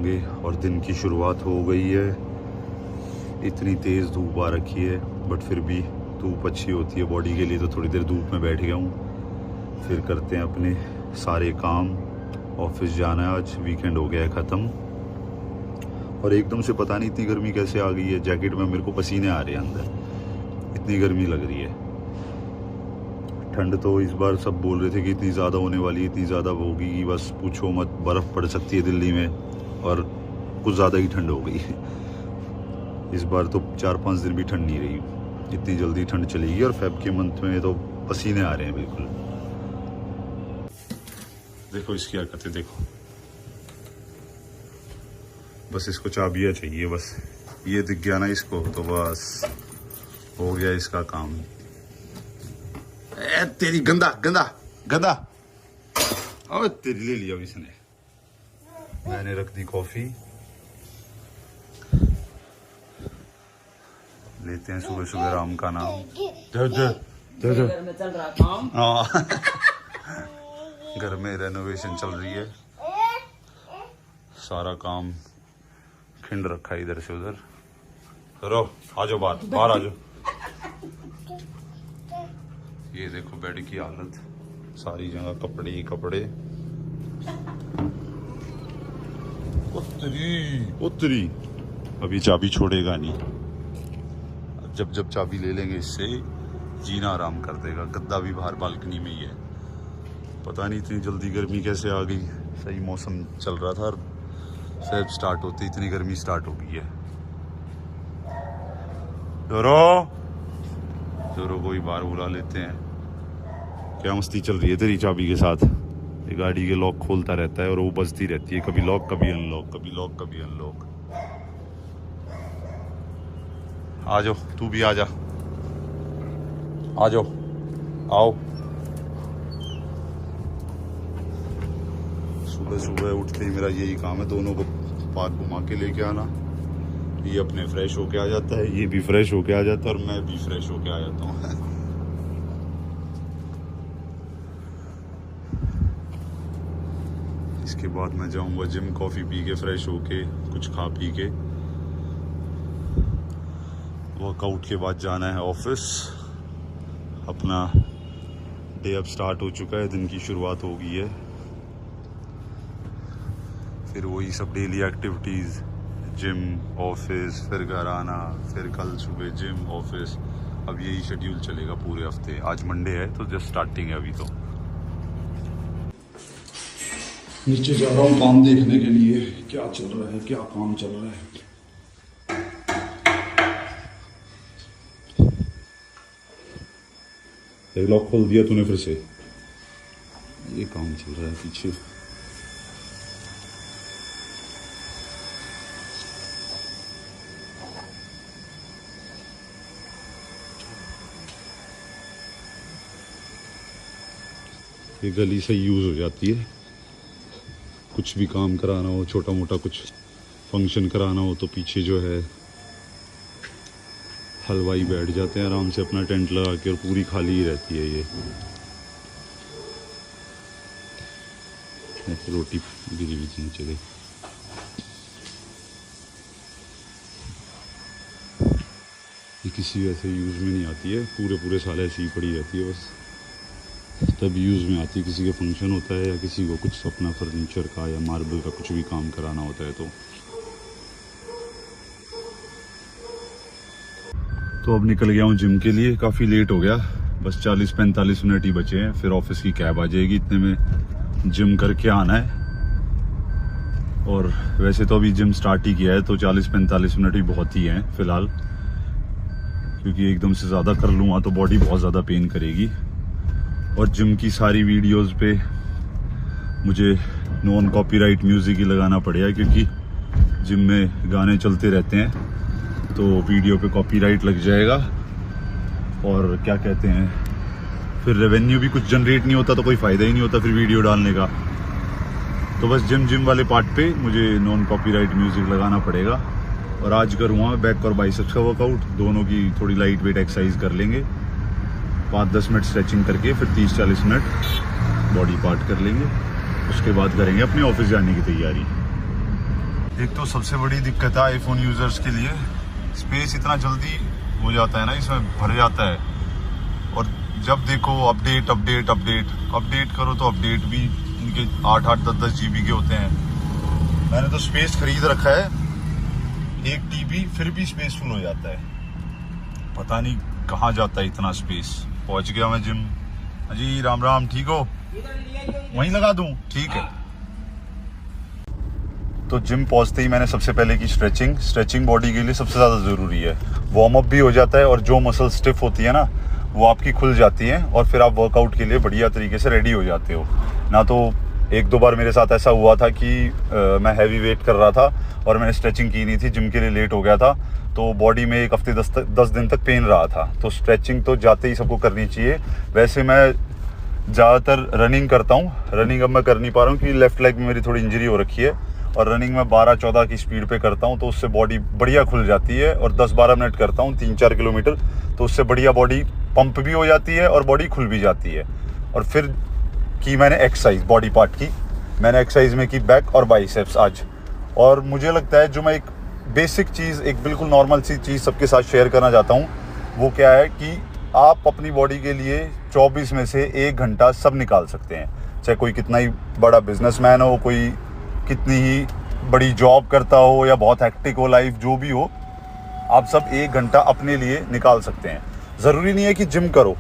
होंगे और दिन की शुरुआत हो गई है। इतनी तेज़ धूप आ रखी है, बट फिर भी धूप अच्छी होती है बॉडी के लिए, तो थोड़ी देर धूप में बैठ गया हूँ। फिर करते हैं अपने सारे काम। ऑफिस जाना है, आज वीकेंड हो गया है ख़त्म। और एकदम से पता नहीं इतनी गर्मी कैसे आ गई है। जैकेट में मेरे को पसीने आ रहे हैं अंदर, इतनी गर्मी लग रही है। ठंड तो इस बार सब बोल रहे थे कि इतनी ज़्यादा होने वाली है, इतनी ज़्यादा होगी कि बस पूछो मत, बर्फ़ पड़ सकती है दिल्ली में, और कुछ ज़्यादा ही ठंड हो गई है। इस बार तो 4-5 दिन भी ठंड नहीं रही, इतनी जल्दी ठंड चलेगी। और फेब के मंथ में तो पसीने आ रहे हैं बिल्कुल। देखो इसकी हरकतें देखो, बस इसको चाबियाँ चाहिए, बस ये दिख गया ना इसको तो बस हो गया इसका काम। ए तेरी गंदा गंदा गंदा, और तेरी ले लिया इसने। मैंने रख दी कॉफी, लेते हैं सुबह सुबह राम का नाम। दे दे दे दे। घर में चल रहा काम। घर में रेनोवेशन चल रही है, सारा काम खिंड रखा है इधर से उधर। रो आ जाओ, बाहर आ जाओ। ये देखो बेड की हालत, सारी जगह कपड़े ही कपड़े। उतरी अभी चाबी छोड़ेगा नहीं। जब जब चाबी ले लेंगे इससे जीना आराम कर देगा। गद्दा भी बाहर बालकनी में ही है। पता नहीं इतनी जल्दी गर्मी कैसे आ गई। सही मौसम चल रहा था और फेब स्टार्ट होते इतनी गर्मी स्टार्ट हो गई है। जोरो को ही बाहर बुला लेते हैं। क्या मस्ती चल रही है तेरी चाबी के साथ। ये गाड़ी के लॉक खोलता रहता है और वो बजती रहती है, कभी लॉक कभी अनलॉक, कभी लॉक कभी अनलॉक। आ जाओ, तू भी आ जा, आ जाओ, आओ। सुबह सुबह उठते ही मेरा यही काम है, दोनों को पार्क घुमा के लेके आना। ये अपने फ्रेश होके आ जाता है, ये भी फ्रेश होके आ जाता है और मैं भी फ्रेश होके आ जाता हूँ। इसके बाद मैं जाऊंगा जिम, कॉफी पी के फ्रेश होके, कुछ खा पी के। वर्कआउट के बाद जाना है ऑफिस। अपना डे अब स्टार्ट हो चुका है, दिन की शुरुआत हो गई है। फिर वही सब डेली एक्टिविटीज़, जिम, ऑफिस, फिर घर आना, फिर कल सुबह जिम, ऑफिस। अब यही शेड्यूल चलेगा पूरे हफ्ते। आज मंडे है तो जस्ट स्टार्टिंग है अभी तो। नीचे जा रहा हूँ काम देखने के लिए, क्या चल रहा है, क्या काम चल रहा है। एक लॉक खोल दिया तूने फिर से, ये काम चल रहा है पीछे। ये गली से यूज हो जाती है, कुछ भी काम कराना हो, छोटा मोटा कुछ फंक्शन कराना हो तो पीछे जो है हलवाई बैठ जाते हैं आराम से अपना टेंट लगा के, और पूरी खाली ही रहती है। ये रोटी गिरी हुई नीचे गई। ये किसी वैसे यूज़ में नहीं आती है, पूरे साल ऐसी ही पड़ी रहती है, बस तब यूज़ में आती है। किसी का फंक्शन होता है या किसी को कुछ अपना फर्नीचर का या मार्बल का कुछ भी काम कराना होता है तो अब निकल गया हूँ जिम के लिए। काफ़ी लेट हो गया, बस 40-45 मिनट ही बचे हैं, फिर ऑफिस की कैब आ जाएगी। इतने में जिम करके आना है। और वैसे तो अभी जिम स्टार्ट ही किया है तो 40-45 मिनट ही बहुत ही हैं फ़िलहाल, क्योंकि एकदम से ज़्यादा कर लूँगा तो बॉडी बहुत ज़्यादा पेन करेगी। और जिम की सारी वीडियोस पे मुझे नॉन कॉपीराइट म्यूज़िक ही लगाना पड़ेगा, क्योंकि जिम में गाने चलते रहते हैं तो वीडियो पे कॉपीराइट लग जाएगा। और क्या कहते हैं, फिर रेवेन्यू भी कुछ जनरेट नहीं होता तो कोई फ़ायदा ही नहीं होता फिर वीडियो डालने का। तो बस जिम वाले पार्ट पे मुझे नॉन कॉपीराइट म्यूज़िक लगाना पड़ेगा। और आज करूँगा बैक और बाइसेप्स का वर्कआउट, दोनों की थोड़ी लाइट वेट एक्सरसाइज कर लेंगे। 5-10 मिनट स्ट्रेचिंग करके फिर 30-40 मिनट बॉडी पार्ट कर लेंगे। उसके बाद करेंगे अपने ऑफिस जाने की तैयारी। एक तो सबसे बड़ी दिक्कत है आईफोन यूजर्स के लिए, स्पेस इतना जल्दी हो जाता है ना, इसमें भर जाता है। और जब देखो अपडेट अपडेट अपडेट अपडेट करो तो अपडेट भी इनके 8-8 10-10 GB के होते हैं। मैंने तो स्पेस खरीद रखा है 1 TB, फिर भी स्पेस फुल हो जाता है। पता नहीं कहाँ जाता है इतना स्पेस। पहुंच गया मैं जिम। जी राम राम, ठीक हो? वहीं लगा दूं? ठीक है। तो जिम पहुंचते ही मैंने सबसे पहले की स्ट्रेचिंग बॉडी के लिए सबसे ज़्यादा ज़रूरी है। वार्म अप भी हो जाता है और जो मसल स्टिफ होती है ना वो आपकी खुल जाती है और फिर आप वर्कआउट के लिए बढ़िया तरीके से रेडी हो जाते हो ना। तो 1-2 बार मेरे साथ ऐसा हुआ था कि मैं हैवी वेट कर रहा था और मैंने स्ट्रेचिंग की नहीं थी, जिम के लिए लेट हो गया था, तो बॉडी में 1 हफ्ते 10 दिन तक पेन रहा था। तो स्ट्रेचिंग तो जाते ही सबको करनी चाहिए। वैसे मैं ज़्यादातर रनिंग करता हूँ। रनिंग अब मैं कर नहीं पा रहा हूँ क्योंकि लेफ्ट लेग में मेरी थोड़ी इंजरी हो रखी है और रनिंग में 12-14 की स्पीड पे करता हूँ, तो उससे बॉडी बढ़िया खुल जाती है। और 10-12 मिनट करता हूँ 3-4 किलोमीटर, तो उससे बढ़िया बॉडी पंप भी हो जाती है और बॉडी खुल भी जाती है। और फिर की मैंने एक्सरसाइज बॉडी पार्ट की, मैंने एक्सरसाइज में की बैक और बाइसेप्स आज। और मुझे लगता है जो मैं एक बेसिक चीज़, एक बिल्कुल नॉर्मल सी चीज़ सबके साथ शेयर करना चाहता हूँ, वो क्या है कि आप अपनी बॉडी के लिए 24 में से 1 घंटा सब निकाल सकते हैं। चाहे कोई कितना ही बड़ा बिजनेसमैन हो, कोई कितनी ही बड़ी जॉब करता हो या बहुत हेक्टिक हो लाइफ, जो भी हो, आप सब 1 घंटा अपने लिए निकाल सकते हैं। ज़रूरी नहीं है कि जिम करो,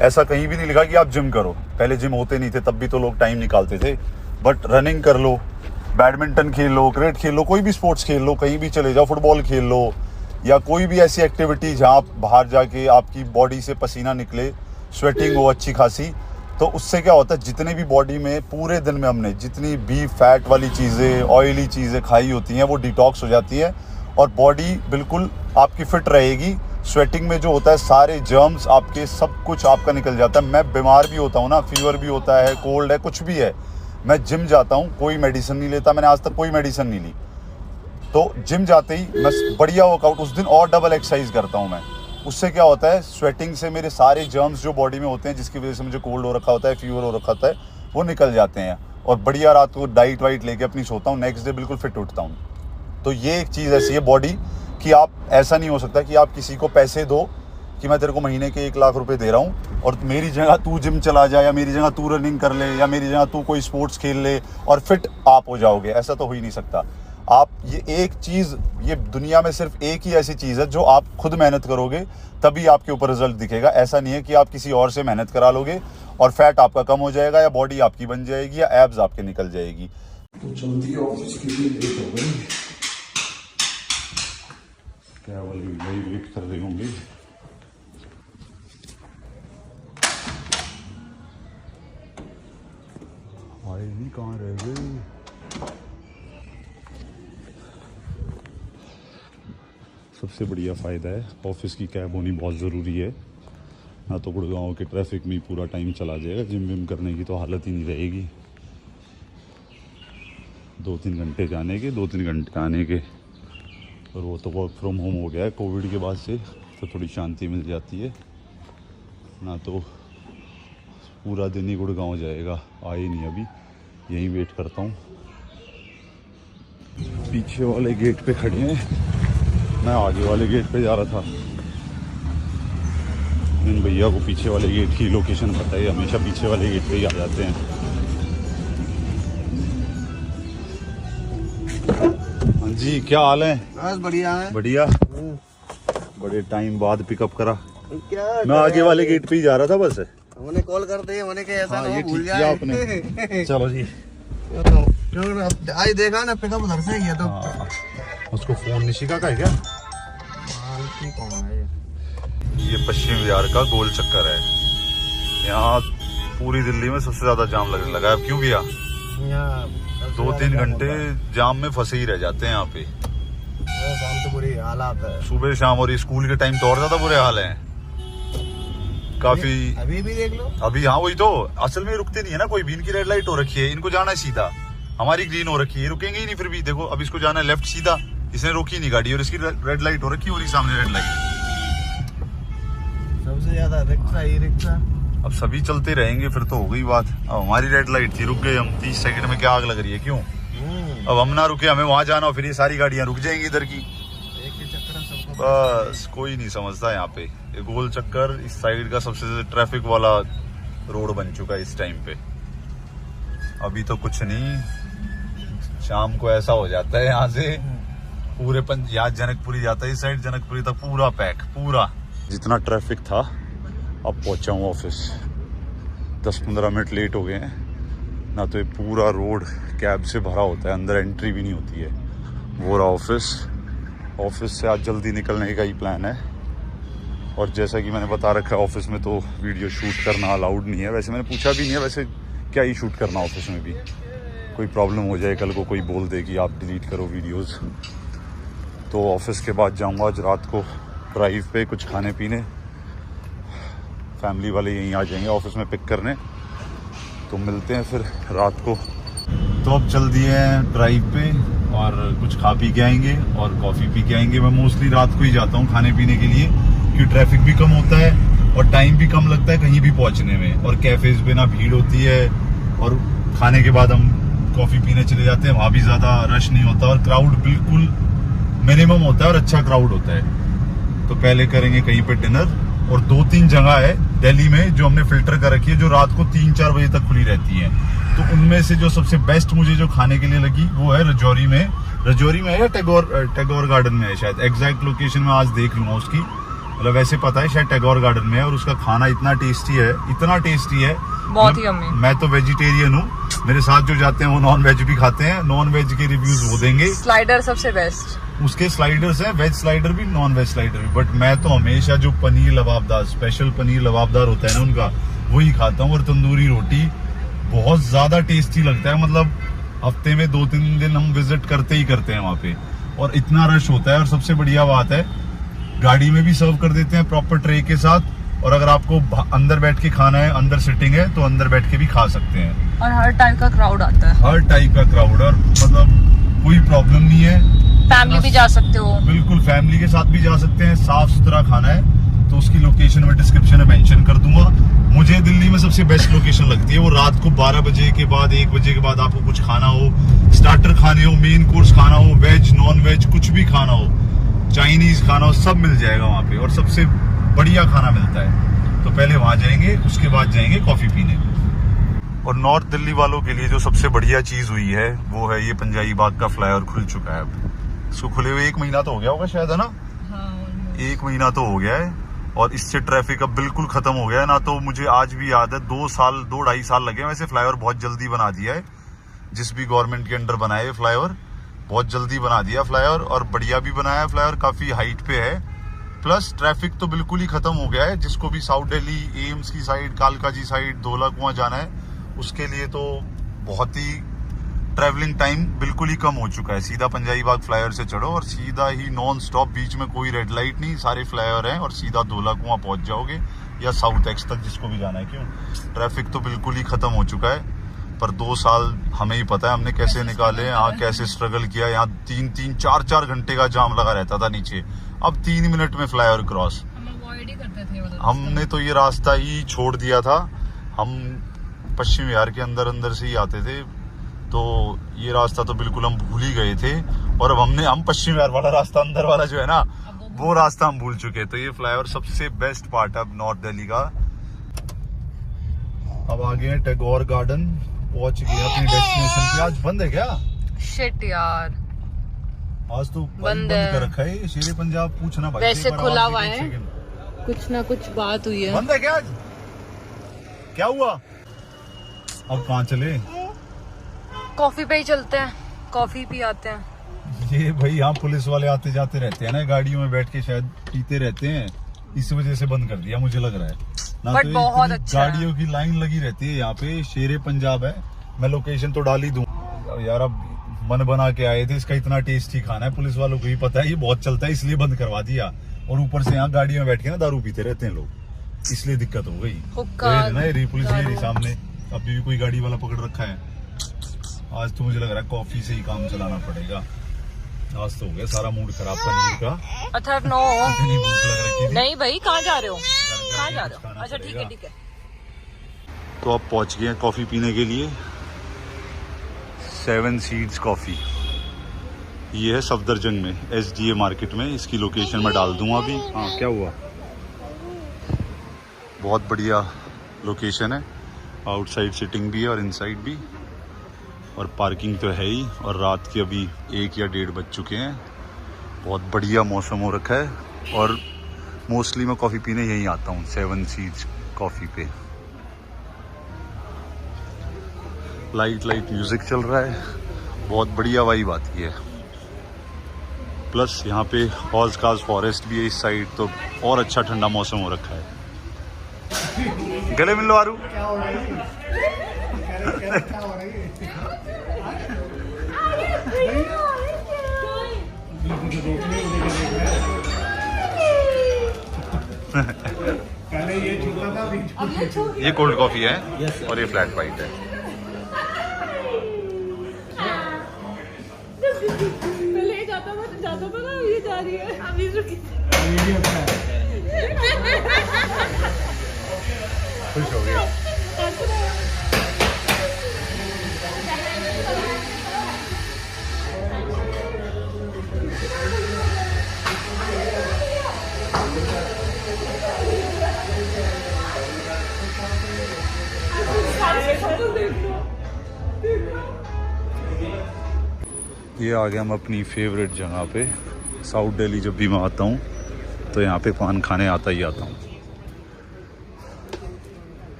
ऐसा कहीं भी नहीं लिखा कि आप जिम करो। पहले जिम होते नहीं थे, तब भी तो लोग टाइम निकालते थे। बट रनिंग कर लो, बैडमिंटन खेल लो, क्रिकेट खेल लो, कोई भी स्पोर्ट्स खेल लो, कहीं भी चले जाओ, फुटबॉल खेल लो, या कोई भी ऐसी एक्टिविटी जहाँ आप बाहर जाके आपकी बॉडी से पसीना निकले, स्वेटिंग हो अच्छी खासी, तो उससे क्या होता है, जितने भी बॉडी में पूरे दिन में हमने जितनी भी फैट वाली चीज़ें, ऑयली चीज़ें खाई होती हैं, वो डिटॉक्स हो जाती है और बॉडी बिल्कुल आपकी फिट रहेगी। स्वेटिंग में जो होता है सारे जर्म्स आपके, सब कुछ आपका निकल जाता है। मैं बीमार भी होता हूँ ना, फीवर भी होता है, कोल्ड है, कुछ भी है, मैं जिम जाता हूँ, कोई मेडिसिन नहीं लेता। मैंने आज तक कोई मेडिसिन नहीं ली। तो जिम जाते ही मैं बढ़िया वर्कआउट उस दिन और डबल एक्सरसाइज करता हूँ मैं। उससे क्या होता है, स्वेटिंग से मेरे सारे जर्म्स जो बॉडी में होते हैं, जिसकी वजह से मुझे कोल्ड हो रखा होता है, फीवर हो रखा होता है, वो निकल जाते हैं। और बढ़िया रात को डाइट वाइट लेके अपनी सोता हूँ, नेक्स्ट डे बिल्कुल फिट उठता हूँ। तो ये एक चीज़ ऐसी है बॉडी कि आप, ऐसा नहीं हो सकता कि आप किसी को पैसे दो कि मैं तेरे को महीने के 1 लाख रुपए दे रहा हूँ और मेरी जगह तू जिम चला जा, या मेरी जगह तू रनिंग कर ले, या मेरी जगह तू कोई स्पोर्ट्स खेल ले और फिट आप हो जाओगे। ऐसा तो हो ही नहीं सकता। आप ये एक चीज़, ये दुनिया में सिर्फ एक ही ऐसी चीज़ है जो आप खुद मेहनत करोगे तभी आपके ऊपर रिजल्ट दिखेगा। ऐसा नहीं है कि आप किसी और से मेहनत करा लोगे और फैट आपका कम हो जाएगा, या बॉडी आपकी बन जाएगी, या एब्स आपके निकल जाएगी। तो जल्दी ऑफिस के लिए लेट हो गई, क्या वाली भाई वेट कर रहे होंगे। आए नहीं, कहाँ रह गए। सबसे बढ़िया फ़ायदा है, ऑफिस की कैब होनी बहुत ज़रूरी है, ना तो गुड़गांव के ट्रैफिक में पूरा टाइम चला जाएगा। जिम विम करने की तो हालत ही नहीं रहेगी। 2-3 घंटे जाने के, 2-3 घंटे आने के। और वो तो वर्क फ्रॉम होम हो गया है कोविड के बाद से, तो थोड़ी शांति मिल जाती है, ना तो पूरा दिन ही गुड़गांव जाएगा। आए नहीं अभी, यहीं वेट करता हूँ। पीछे वाले गेट पे खड़े हैं, मैं आगे वाले गेट पे जा रहा था। इन भैया को पीछे वाले गेट की लोकेशन पता है, हमेशा पीछे वाले गेट पे ही आ जाते हैं। हाँ जी, क्या हाल है? बस बढ़िया है। बढ़िया। बड़े टाइम बाद पिकअप करा। क्या मैं आगे वाले गेट पे ही जा रहा था बस। उन्हें कॉल कर दे, उन्हें के ऐसा हाँ, ना ये भूल ठीक जाए। किया आपने। चलो जी। आज देखा ना पिकअप उधर से किया तो। हाँ, उसको फोन निशिका का है क्या? कौन है ये पश्चिम विहार का गोल चक्कर है। यहाँ पूरी दिल्ली में सबसे ज्यादा जाम लगा है। क्यों भैया? 2-3 घंटे जाम में फंसे ही रह जाते हैं यहाँ पे। शाम तो बुरी हालात है, सुबह शाम, और स्कूल के टाइम तो और ज्यादा बुरे हाल हैं काफी। अभी भी देख लो। अभी हाँ, वही तो, असल में रुकते नहीं है ना कोई भी। इनकी रेड लाइट हो रखी है, इनको जाना है सीधा, हमारी ग्रीन हो रखी है, रुकेंगे ही नहीं। फिर भी देखो, अब इसको जाना है लेफ्ट सीधा, इसने रोकी नहीं गाड़ी, और इसकी रेड लाइट हो रखी है, और ही सामने रेड लाइट। सबसे ज्यादा रिक्शा ही रिक्शा। अब सभी चलते रहेंगे फिर तो हो गई बात। अब हमारी रेड लाइट थी, रुक गए हम। 30 सेकंड में क्या आग लग रही है? क्यों? अब हम ना रुके, हमें वहां जाना और फिर ये सारी गाड़ियां रुक जाएंगी इधर की। एक ही चक्कर में सबको बस कोई नहीं समझता यहाँ पे। ये गोल चक्कर इस साइड का सबसे ट्रैफिक वाला रोड बन चुका है इस टाइम पे। अभी तो कुछ नहीं, शाम को ऐसा हो जाता है यहाँ से पूरे यहाँ जनकपुरी जाता है, इस साइड जनकपुरी तक पूरा पैक, पूरा। जितना ट्रैफिक था अब पहुंचा हूँ ऑफिस। 10-15 मिनट लेट हो गए हैं ना, तो ये पूरा रोड कैब से भरा होता है, अंदर एंट्री भी नहीं होती है। वो रहा ऑफिस। ऑफिस से आज जल्दी निकलने का ही प्लान है। और जैसा कि मैंने बता रखा है, ऑफिस में तो वीडियो शूट करना अलाउड नहीं है। वैसे मैंने पूछा भी नहीं है, वैसे क्या ही शूट करना ऑफिस में भी, कोई प्रॉब्लम हो जाए, कल को कोई बोल दे कि आप डिलीट करो वीडियोस। तो ऑफिस के बाद जाऊंगा आज रात को ड्राइव पे कुछ खाने पीने। फैमिली वाले यहीं आ जाएंगे ऑफिस में पिक करने, तो मिलते हैं फिर रात को। तो अब चल दिए हैं ड्राइव पे और कुछ खा पी के आएंगे और कॉफ़ी पी के आएंगे। मैं मोस्टली रात को ही जाता हूँ खाने पीने के लिए, क्योंकि ट्रैफिक भी कम होता है और टाइम भी कम लगता है कहीं भी पहुँचने में, और कैफेज पे ना भीड़ होती है, और खाने के बाद हम कॉफ़ी पीने चले जाते हैं, वहाँ भी ज़्यादा रश नहीं होता और क्राउड बिल्कुल मिनिमम होता है और अच्छा क्राउड होता है। तो पहले करेंगे कहीं पे डिनर, और 2-3 जगह है दिल्ली में जो हमने फिल्टर कर रखी है, जो रात को 3-4 बजे तक खुली रहती है। तो उनमें से जो सबसे बेस्ट मुझे जो खाने के लिए लगी वो है रजौरी में है या टैगोर गार्डन में है शायद, एग्जैक्ट लोकेशन में आज देख लूंगा उसकी, मतलब वैसे पता है शायद टैगोर गार्डन में है। और उसका खाना इतना टेस्टी है बहुत ही अमेजिंग। मैं तो वेजिटेरियन हूँ, मेरे साथ जो जाते हैं वो नॉन वेज भी खाते हैं, नॉन वेज के रिव्यूज वो देंगे। स्लाइडर सबसे बेस्ट, उसके स्लाइडर्स हैं, वेज स्लाइडर भी नॉन वेज स्लाइडर भी, बट मैं तो हमेशा जो पनीर लबाबदार, स्पेशल पनीर लबाबदार होता है ना उनका, वही खाता हूँ। और तंदूरी रोटी बहुत ज्यादा टेस्टी लगता है, मतलब हफ्ते में 2-3 दिन हम विजिट करते ही करते हैं वहाँ पे। और इतना रश होता है, और सबसे बढ़िया बात है गाड़ी में भी सर्व कर देते हैं प्रॉपर ट्रे के साथ, और अगर आपको अंदर बैठ के खाना है, अंदर सिटिंग है, तो अंदर बैठ के भी खा सकते हैं। और हर टाइप का क्राउड आता है, हर टाइप का क्राउड, और मतलब कोई प्रॉब्लम नहीं है। फैमिली भी जा सकते हो, बिल्कुल फैमिली के साथ भी जा सकते हैं। साफ सुथरा खाना है, तो उसकी लोकेशन में डिस्क्रिप्शन में मेंशन कर दूंगा। मुझे दिल्ली में सबसे बेस्ट लोकेशन लगती है वो रात को 12 बजे के बाद, 1 बजे के बाद आपको कुछ खाना हो, स्टार्टर खाने हो, मेन कोर्स खाना हो, वेज नॉन वेज कुछ भी खाना हो, चाइनीज खाना हो, सब मिल जाएगा वहाँ पे, और सबसे बढ़िया खाना मिलता है। तो पहले वहाँ जाएंगे, उसके बाद जाएंगे कॉफी पीने। और नॉर्थ दिल्ली वालों के लिए जो सबसे बढ़िया चीज हुई है वो है ये पंजाबी बाग का फ्लाईओवर खुल चुका है। अब इसको खुले हुए 1 महीना तो हो गया होगा शायद, है ना? हाँ, 1 महीना तो हो गया है, और इससे ट्रैफिक अब बिल्कुल खत्म हो गया है ना। तो मुझे आज भी याद है 2-2.5 साल लगे। वैसे फ्लाईओवर बहुत जल्दी बना दिया है, जिस भी गवर्नमेंट के अंडर बनाया है फ्लाईओवर, बहुत जल्दी बना दिया फ्लाईओवर, और बढ़िया भी बनाया है फ्लाईओवर, काफी हाइट पे है। प्लस ट्रैफिक तो बिल्कुल ही खत्म हो गया है। जिसको भी साउथ दिल्ली, एम्स की साइड, कालका जी साइड, धौला कुआं जाना है, उसके लिए तो बहुत ही ट्रैवलिंग टाइम बिल्कुल ही कम हो चुका है। सीधा पंजाबी बाग फ्लाईओवर से चढ़ो और सीधा ही नॉन स्टॉप, बीच में कोई रेड लाइट नहीं, सारे फ्लाईओवर हैं, और सीधा धौला कुआं पहुंच जाओगे, या साउथ एक्स तक जिसको भी जाना है। क्यों, ट्रैफिक तो बिल्कुल ही खत्म हो चुका है। पर 2 साल हमें ही पता है हमने कैसे निकाले, यहाँ कैसे स्ट्रगल किया। यहाँ 3-3, 4-4 घंटे का जाम लगा रहता था नीचे, अब 3 मिनट में फ्लाईओवर क्रॉस। हम अवॉइड ही करते थे, हमने तो ये रास्ता ही छोड़ दिया था, हम पश्चिम बिहार के अंदर से ही आते थे, तो ये रास्ता तो बिल्कुल हम भूल ही गए थे। और अब हम पश्चिम बिहार वाला रास्ता, अंदर वाला जो है ना, वो रास्ता हम भूल चुके हैं। तो ये फ्लाईओवर सबसे बेस्ट पार्ट है अब नॉर्थ दिल्ली का। अब आगे है टैगोर गार्डन, पहुंच गए अपनी डेस्टिनेशन पे। आज बंद है क्या? शिट यार, आज तो बंद कर रखा है। शेरे पंजाब पूछना भाई, वैसे खुला हुआ है, कुछ ना कुछ बात हुई है। बंद है क्या आज? क्या हुआ? अब कहाँ चले? कॉफी पे ही चलते हैं, कॉफी पी आते हैं। ये भाई यहाँ पुलिस वाले आते जाते रहते हैं ना, गाड़ियों में बैठ के शायद पीते रहते हैं, इस वजह से बंद कर दिया मुझे लग रहा है ना। बट तो बहुत अच्छा गाड़ियों की लाइन लगी रहती है यहाँ पे। शेरे पंजाब है, मैं लोकेशन तो डाल ही दूं यार। अब मन बना के आए थे, इसका इतना टेस्टी खाना है, पुलिस वालों को ही पता है ये बहुत चलता है, इसलिए बंद करवा दिया। और ऊपर से यहाँ गाड़ियों में बैठ के ना दारू पीते रहते हैं लोग, इसलिए दिक्कत हो गई। ना ये पुलिस ये सामने अभी भी कोई गाड़ी वाला पकड़ रखा है। आज तो मुझे लग रहा है कॉफी से ही काम चलाना पड़ेगा। आज तो हो गया सारा मूड खराब पनीर का। अच्छा नो, इतनी भूख लग रही थी। नहीं भाई, कहाँ जा रहे हो? कहाँ जा रहे हो? अच्छा ठीक है ठीक है। तो अब पहुंच गए हैं कॉफी पीने के लिए, 7 सीड्स कॉफी। ये है सफदरजंग में SDA मार्केट में, इसकी लोकेशन मैं डाल दूंगा अभी। हाँ क्या हुआ, बहुत बढ़िया लोकेशन है, आउटसाइड सिटिंग भी है और इनसाइड भी, और पार्किंग तो है ही। और रात के अभी 1 या 1:30 बज चुके हैं, बहुत बढ़िया मौसम हो रखा है। और मोस्टली मैं कॉफ़ी पीने यहीं आता हूँ 7 सीज कॉफ़ी पे। लाइट म्यूज़िक चल रहा है, बहुत बढ़िया वाइब आती है। प्लस यहाँ पे हॉल्स काज फॉरेस्ट भी है इस साइड, तो और अच्छा ठंडा मौसम हो रखा है। गले मिल लो आरू। ये कोल्ड कॉफी है और ये फ्लैट वाइट है। जाता ना, ये जा रही है अभी रुकी। खुश हो गया। ये आ गया हम अपनी फेवरेट जगह पे। साउथ दिल्ली जब भी मैं आता हूँ तो यहाँ पे पान खाने आता ही आता हूँ।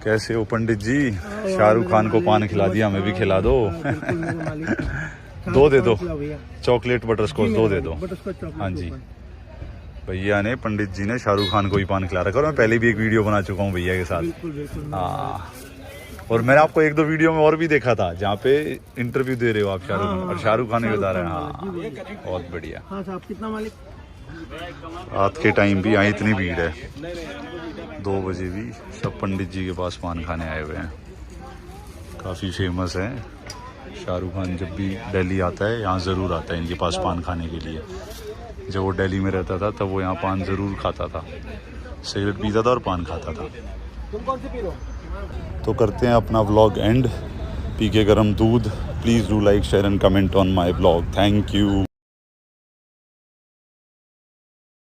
कैसे हो पंडित जी? शाहरुख खान को पान खिला दिया, हमें भी खिला दो। 2 दे दो, चॉकलेट बटर स्कॉच 2 दे दो। हाँ जी, भैया ने, पंडित जी ने शाहरुख खान को ही पान खिला रखा। और मैं पहले भी एक वीडियो बना चुका हूँ भैया के साथ। हाँ, और मैंने आपको 1-2 वीडियो में और भी देखा था जहाँ पे इंटरव्यू दे रहे हो आप शाहरुख खान, और शाहरुख खान ही बता रहे हैं। हाँ बहुत बढ़िया। हाँ साहब, कितना मालिक? रात के टाइम भी यहाँ इतनी भीड़ है, 2 बजे भी सब पंडित जी के पास पान खाने आए हुए हैं। काफ़ी फेमस है शाहरुख खान, जब भी दिल्ली आता है यहाँ ज़रूर आता है इनके पास पान खाने के लिए। जब वो दिल्ली में रहता था तब वो यहाँ पान ज़रूर खाता था, सिगरेट पीता था और पान खाता था। तुम कौन से पी रहे हो? तो करते हैं अपना व्लॉग एंड, पी के गरम दूध। Please do like share and comment on my vlog. Thank you.